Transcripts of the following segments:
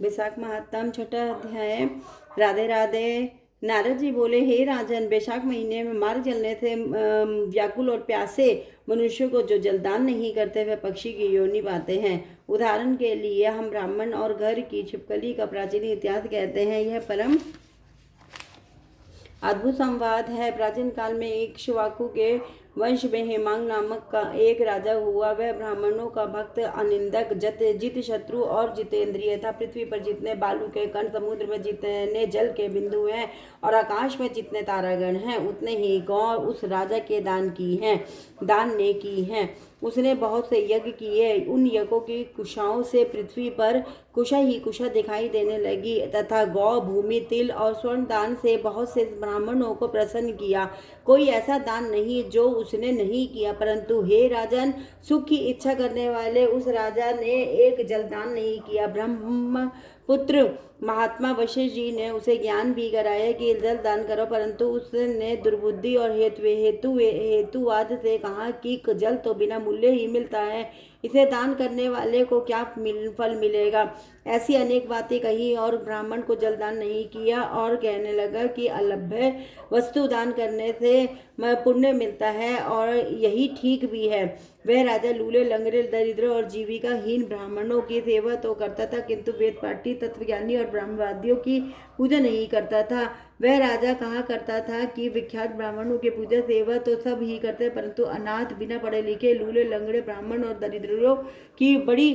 वैशाख महात्म छठा अध्याय। राधे राधे। नारद जी बोले, हे राजन, वैशाख महीने में मार्ग चलने से व्याकुल और प्यासे मनुष्य को जो जलदान नहीं करते वे पक्षी की योनि पाते हैं। उदाहरण के लिए हम ब्राह्मण और घर की छिपकली का प्राचीन इतिहास कहते हैं। यह परम अद्भुत संवाद है। प्राचीन काल में इक्ष्वाकु के वंश में हेमांग नामक का एक राजा हुआ। वह ब्राह्मणों का भक्त, अनिंदक, जित शत्रु और जितेंद्रिय था। पृथ्वी पर जितने बालू के कण, समुद्र में जितने जल के बिंदु हैं और आकाश में जितने तारागण हैं, उतने ही गौ उस राजा के दान ने की हैं। उसने बहुत से यज्ञ किए। उन यज्ञों की कुशाओं से पृथ्वी पर कुशा ही कुशा दिखाई देने लगी तथा गौ, भूमि, तिल और स्वर्ण दान से बहुत से ब्राह्मणों को प्रसन्न किया। कोई ऐसा दान नहीं जो उसने नहीं किया। परंतु हे राजन, सुख की इच्छा करने वाले उस राजा ने एक जलदान नहीं किया। ब्रह्मपुत्र महात्मा वशिष्ठ जी ने उसे ज्ञान भी कराया कि जल दान करो, परंतु उसने दुर्बुद्धि और हेतुवाद से कहा कि जल तो बिना मूल्य ही मिलता है, इसे दान करने वाले को क्या फल मिलेगा। ऐसी अनेक बातें कही और ब्राह्मण को जलदान नहीं किया और कहने लगा कि अलभ्य वस्तु दान करने से पुण्य मिलता है और यही ठीक भी है। वह राजा लूले, लंगड़े, दरिद्र और जीविकाहीन ब्राह्मणों की सेवा तो करता था, किंतु वेद पाठी, तत्वज्ञानी और ब्रह्मवादियों की पूजा नहीं करता था। वह राजा कहा करता था कि विख्यात ब्राह्मणों की पूजा सेवा तो सब ही करते, परंतु अनाथ, बिना पढ़े लिखे, लूले लंगड़े ब्राह्मण और दरिद्रों की बड़ी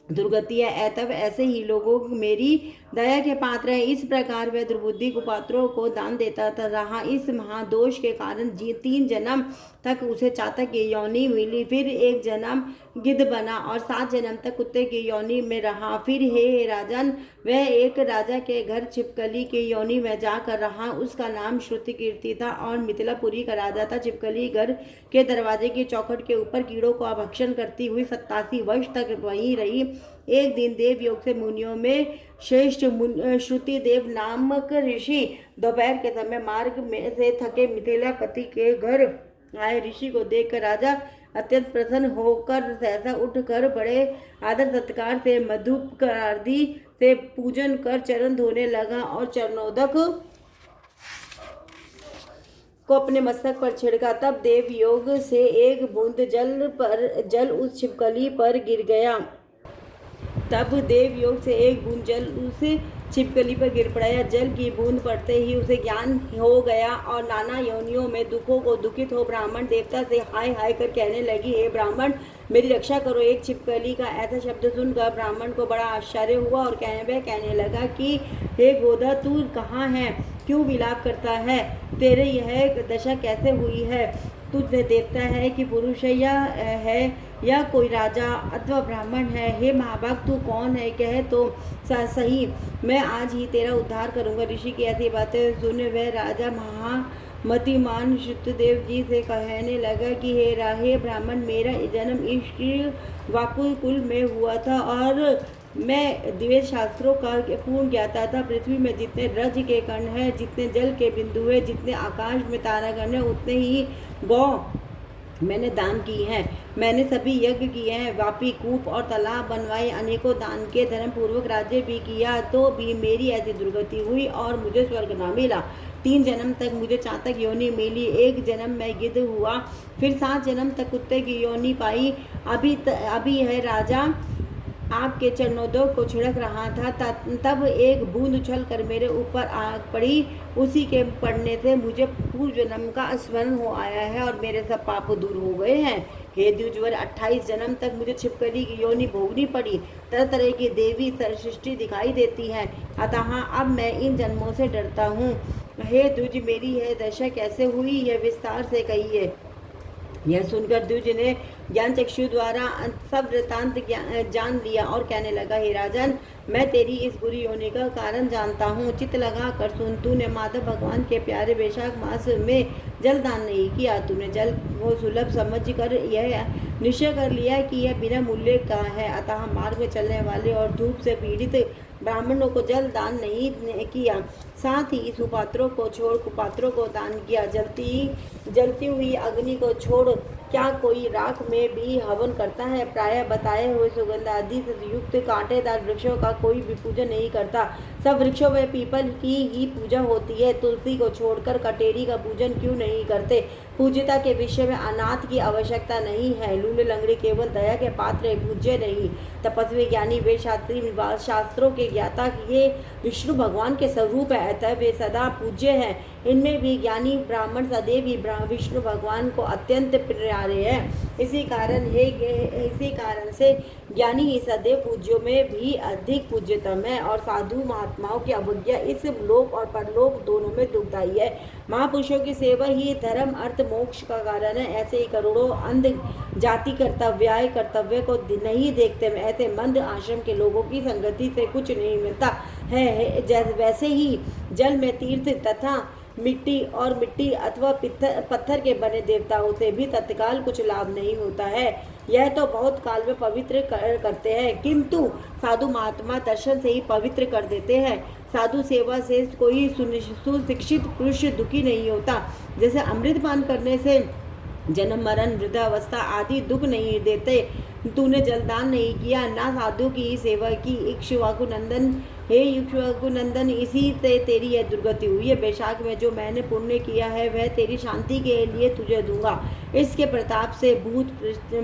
दुर्गति है। तब ऐसे ही लोगों मेरी दया के पात्र है। इस प्रकार वह दुर्बुद्धि कुपात्रों को दान देता रहा। इस महादोष के कारण 3 जन्म तक उसे चातक की योनि मिली। फिर 1 जन्म गिद्ध बना और 7 जन्म तक कुत्ते की योनि में रहा। फिर हे राजन, वह एक राजा के घर छिपकली की योनि में जाकर रहा। उसका नाम श्रुति कीर्ति था और मिथिलापुरी का राजा था। छिपकली घर के दरवाजे की चौखट के ऊपर कीड़ों को भक्षण करती हुई 87 वर्ष तक वहीं रही। एक दिन देव योग से मुनियों में श्रेष्ठ श्रुति देव नामक ऋषि दोपहर के समय मार्ग में से थके मिथिलापति के घर आए। ऋषि को देखकर राजा अत्यंत प्रसन्न होकर सहसा उठकर बड़े आदर सत्कार से मधुकरादि से पूजन कर चरण धोने लगा और चरणोदक को अपने मस्तक पर छिड़का। तब देव योग से एक बूंद जल उस छिपकली पर गिर गया। तब देव योग से एक बूंद जल उस छिपकली पर गिर पड़ा। जल की बूंद पड़ते ही उसे ज्ञान हो गया और नाना योनियों में दुखों को दुखित हो ब्राह्मण देवता से हाय हाय कर कहने लगी, हे ब्राह्मण, मेरी रक्षा करो। एक छिपकली का ऐसा शब्द सुनकर ब्राह्मण को बड़ा आश्चर्य हुआ और कहने लगा कि हे गोधा, तू कहाँ है? क्यों विलाप करता है? तेरे यह दशा कैसे हुई है? तू देखता है कि पुरुष है या कोई राजा अथवा ब्राह्मण है? हे महाभाग, तू कौन है? कहे तो सही, मैं आज ही तेरा उद्धार करूंगा। ऋषि की ऐसी बातें सुन वह राजा महामतिमान श्रुतदेव जी से कहने लगा कि हे ब्राह्मण, मेरा जन्म इक्ष्वाकु कुल में हुआ था और मैं वेद शास्त्रों का पूर्ण ज्ञाता था। पृथ्वी में जितने रज के कण हैं, जितने जल के बिंदु हैं, जितने आकाश में तारागण हैं, उतने ही गौ मैंने दान की हैं। मैंने सभी यज्ञ किए हैं, वापी, कूप और तालाब बनवाए, अनेकों दान के, धर्म पूर्वक राज्य भी किया, तो भी मेरी ऐसी दुर्गति हुई और मुझे स्वर्ग ना मिला। 3 जन्म तक मुझे चातक योनि मिली। 1 जन्म में गिद्ध हुआ। फिर 7 जन्म तक कुत्ते की योनि पाई। अभी है राजा आपके चरणोदक को छिड़क रहा था, तब एक बूंद उछल कर मेरे ऊपर आ पड़ी। उसी के पड़ने से मुझे पूर्व जन्म का स्मरण हो आया है और मेरे सब पाप दूर हो गए हैं। हे द्विजवर, 28 जन्म तक मुझे छिपकली की योनि भोगनी पड़ी। तरह तरह की देवी सृष्टि दिखाई देती है, अतः अब मैं इन जन्मों से डरता हूँ। हे द्विज, मेरी यह दशा कैसे हुई, यह विस्तार से कहिए। यह सुनकर द्विज ने ज्ञान चक्षु द्वारा सब वृतांत जान लिया और कहने लगा, हे राजन, मैं तेरी इस बुरी योनि का कारण जानता हूँ। चित्त लगा कर सुन। तूने माधव भगवान के प्यारे वैशाख मास में जल दान नहीं किया। तूने जल को सुलभ समझ कर यह निश्चय कर लिया कि यह बिना मूल्य का है, अतः मार्ग में चलने वाले और धूप से पीड़ित ब्राह्मणों को जल दान नहीं किया। साथ ही सुपात्रों को छोड़ कुपात्रों को दान किया। जलती हुई अग्नि को छोड़ क्या कोई राख में भी हवन करता है? प्रायः बताए हुए सुगंध आदि युक्त कांटेदार वृक्षों का कोई भी पूजन नहीं करता। सब वृक्षों में पीपल की ही पूजा होती है। तुलसी को छोड़कर कटेरी का पूजन क्यों नहीं करते? पूज्यता के विषय में अनाथ की आवश्यकता नहीं है। लूले लंगड़े केवल दया के पात्र है, पूज्य नहीं। तपस्वी ज्ञानी वे शास्त्रों के ज्ञाता ये विष्णु भगवान के स्वरूप है, अतः वे सदा पूज्य हैं। इनमें भी ज्ञानी ब्राह्मण सदैव ही विष्णु भगवान को अत्यंत प्यारे हैं। इसी कारण से ज्ञानी ही सदैव पूज्यों में भी अधिक पूज्यतम है और साधु महात्माओं की अवज्ञा इस लोक और परलोक दोनों में दुखदायी है। महापुरुषों की सेवा ही धर्म अर्थ मोक्ष का कारण है। ऐसे ही करोड़ों अंध जाति कर्तव्य को नहीं देखते। ऐसे मंद आश्रम के लोगों की संगति से कुछ नहीं मिलता है। वैसे ही जल में तीर्थ तथा मिट्टी अथवा पत्थर के बने देवताओं से भी तत्काल कुछ लाभ नहीं होता है। यह तो बहुत काल में पवित्र करते हैं, किंतु साधु महात्मा दर्शन से ही पवित्र कर देते हैं। साधु सेवा से कोई सुशिक्षित पुरुष दुखी नहीं होता। जैसे अमृत पान करने से जन्म मरण वृद्धावस्था आदि दुख नहीं देते। तूने जलदान नहीं किया, ना साधु की सेवा की। इक्ष्वाकु नंदन, हे इक्ष्वाकु नंदन, इसी से तेरी यह दुर्गति हुई है। वैशाख में जो मैंने पुण्य किया है वह तेरी शांति के लिए तुझे दूंगा। इसके प्रताप से भूत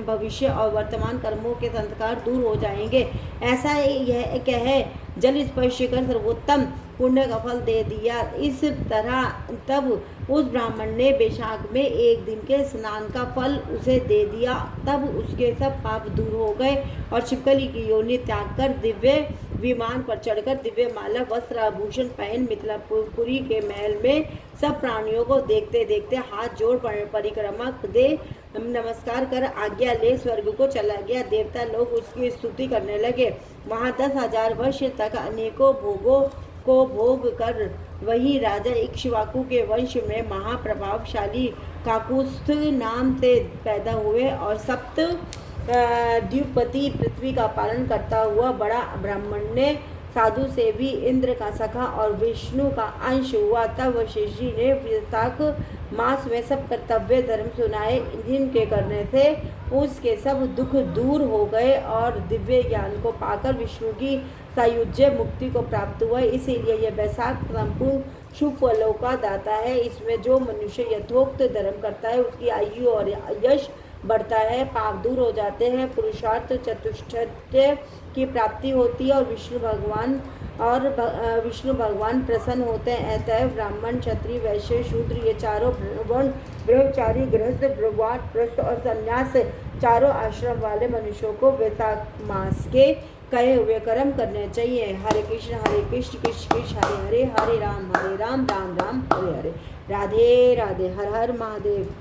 भविष्य और वर्तमान कर्मों के संस्कार दूर हो जाएंगे। ऐसा यह कह जल स्पर्श कर सर्वोत्तम पुण्य का फल दे दिया। इस तरह तब उस ब्राह्मण ने वैशाख में एक दिन के स्नान का फल उसे दे दिया। तब उसके सब पाप दूर हो गए और छिपकली की योनि त्याग कर दिव्य विमान पर चढ़कर दिव्य माला वस्त्र आभूषण पहन मिथिलापुरी के महल में सब प्राणियों को देखते देखते हाथ जोड़ परिक्रमा दे नमस्कार कर आज्ञा ले स्वर्ग को चला गया। देवता लोग उसकी स्तुति करने लगे। वहाँ 10,000 वर्ष तक अनेकों भोगों को भोग कर वही राजा इक्ष्वाकु के वंश में महाप्रभावशाली काकुस्थ नाम से पैदा हुए और सप्त द्विपति पृथ्वी का पालन करता हुआ बड़ा ब्राह्मण ने साधु से भी इंद्र का सखा और विष्णु का अंश हुआ। तब वशिष्ठ ने वैशाख मास में सब कर्तव्य धर्म सुनाए, जिनके करने से उसके सब दुख दूर हो गए और दिव्य ज्ञान को पाकर विष्णु की सायुज्य मुक्ति को प्राप्त हुआ। इसीलिए यह वैशाख संपूर्ण शुभ फलों का दाता है। इसमें जो मनुष्य यथोक्त धर्म करता है उसकी आयु और यश बढ़ता है, पाप दूर हो जाते हैं, पुरुषार्थ चतुष्टय की प्राप्ति होती है और विष्णु भगवान प्रसन्न होते हैं। अतः ब्राह्मण क्षत्रिय वैश्य शूद्र ये चारों वर्ण ब्रह्मचारी गृहस्थ वानप्रस्थ और संन्यास चारों आश्रम वाले मनुष्यों को वैशाख मास के कहे हुए कर्म करने चाहिए। हरे कृष्ण कृष्ण कृष्ण हरे हरे, हरे राम राम राम हरे हरे। राधे राधे, हर हर महादेव।